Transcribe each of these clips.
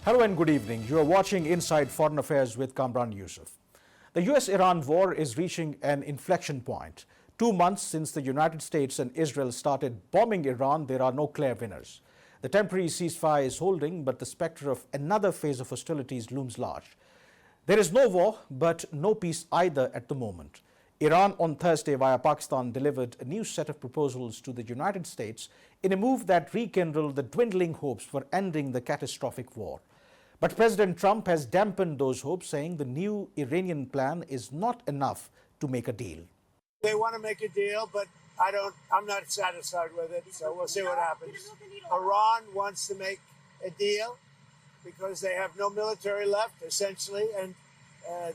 Hello and good evening. You are watching Inside Foreign Affairs with Kamran Yousaf. The US-Iran war is reaching an inflection point. 2 months since the United States and Israel started bombing Iran, there are no clear winners. The temporary ceasefire is holding, but the specter of another phase of hostilities looms large. There is no war, but no peace either at the moment. Iran on Thursday via Pakistan delivered a new set of proposals to the United States in a move that rekindled the dwindling hopes for ending the catastrophic war. But President Trump has dampened those hopes, saying the new Iranian plan is not enough to make a deal. They want to make a deal, but I'm not satisfied with it, so we'll see what happens. Iran wants to make a deal because they have no military left, essentially, and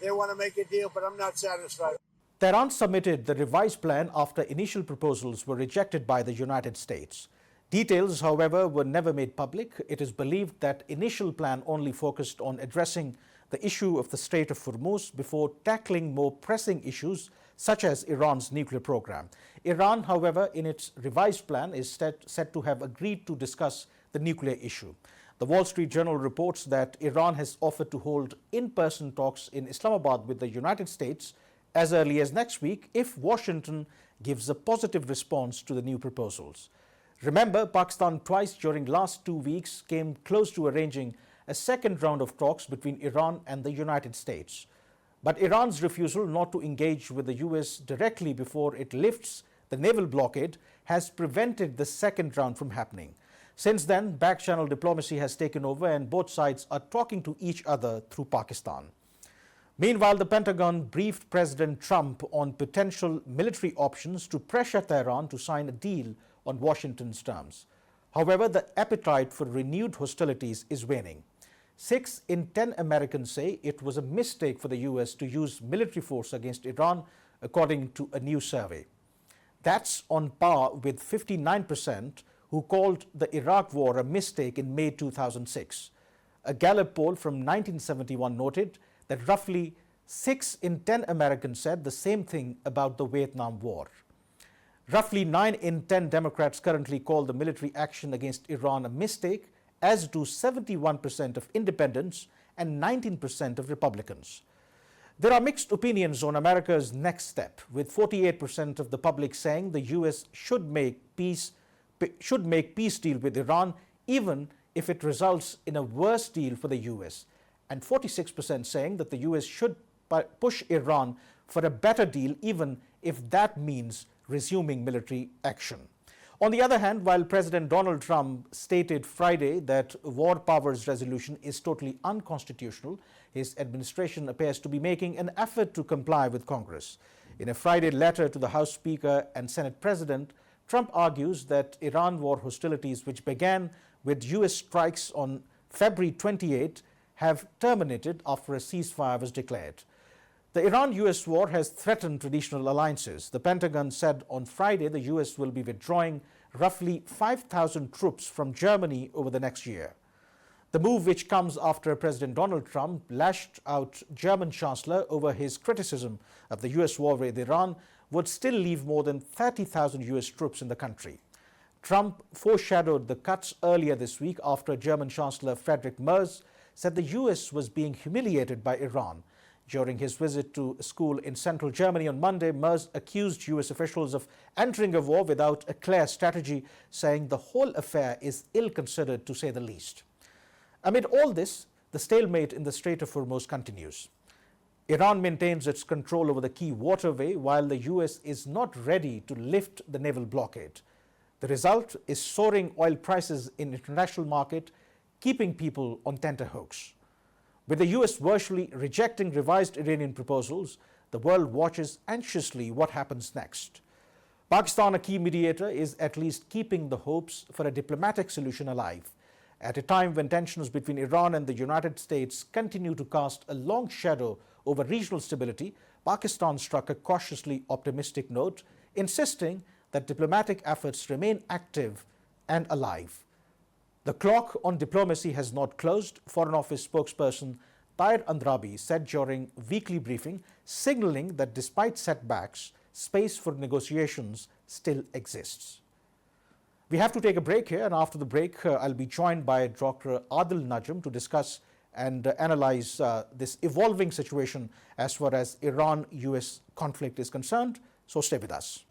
they want to make a deal, but I'm not satisfied. Tehran submitted the revised plan after initial proposals were rejected by the United States. Details, however, were never made public. It is believed that initial plan only focused on addressing the issue of the Strait of Hormuz before tackling more pressing issues such as Iran's nuclear program. Iran, however, in its revised plan is said to have agreed to discuss the nuclear issue. The Wall Street Journal reports that Iran has offered to hold in-person talks in Islamabad with the United States as early as next week if Washington gives a positive response to the new proposals. Remember, Pakistan twice during last 2 weeks came close to arranging a second round of talks between Iran and the United States. But Iran's refusal not to engage with the US directly before it lifts the naval blockade has prevented the second round from happening. Since then, back-channel diplomacy has taken over and both sides are talking to each other through Pakistan. Meanwhile, the Pentagon briefed President Trump on potential military options to pressure Tehran to sign a deal on Washington's terms. However, the appetite for renewed hostilities is waning. 6 in 10 Americans say it was a mistake for the US to use military force against Iran, according to a new survey. That's on par with 59% who called the Iraq war a mistake in May 2006. A Gallup poll from 1971 noted that roughly 6 in 10 Americans said the same thing about the Vietnam War. Roughly 9 in 10 Democrats currently call the military action against Iran a mistake, as do 71% of independents and 19% of Republicans. There are mixed opinions on America's next step, with 48% of the public saying the US should make peace deal with Iran, even if it results in a worse deal for the US, and 46% saying that the US should push Iran for a better deal, even if that means resuming military action. On the other hand, while President Donald Trump stated Friday that war powers resolution is totally unconstitutional, his administration appears to be making an effort to comply with Congress. In a Friday letter to the House Speaker and Senate President, Trump argues that Iran war hostilities, which began with US strikes on February 28, have terminated after a ceasefire was declared. The Iran-US war has threatened traditional alliances. The Pentagon said on Friday the US will be withdrawing roughly 5,000 troops from Germany over the next year. The move, which comes after President Donald Trump lashed out German Chancellor over his criticism of the US war with Iran, would still leave more than 30,000 US troops in the country. Trump foreshadowed the cuts earlier this week after German Chancellor Friedrich Merz said the US was being humiliated by Iran. During his visit to a school in central Germany on Monday, Merz accused US officials of entering a war without a clear strategy, saying the whole affair is ill-considered, to say the least. Amid all this, the stalemate in the Strait of Hormuz continues. Iran maintains its control over the key waterway, while the US is not ready to lift the naval blockade. The result is soaring oil prices in international market, keeping people on tenterhooks. With the US virtually rejecting revised Iranian proposals, the world watches anxiously what happens next. Pakistan, a key mediator, is at least keeping the hopes for a diplomatic solution alive. At a time when tensions between Iran and the United States continue to cast a long shadow over regional stability, Pakistan struck a cautiously optimistic note, insisting that diplomatic efforts remain active and alive. The clock on diplomacy has not closed, Foreign Office spokesperson Tahir Andrabi said during weekly briefing, signaling that despite setbacks, space for negotiations still exists. We have to take a break here, and after the break, I'll be joined by Dr. Adil Najam to discuss and analyze this evolving situation as far as Iran-US conflict is concerned. So stay with us.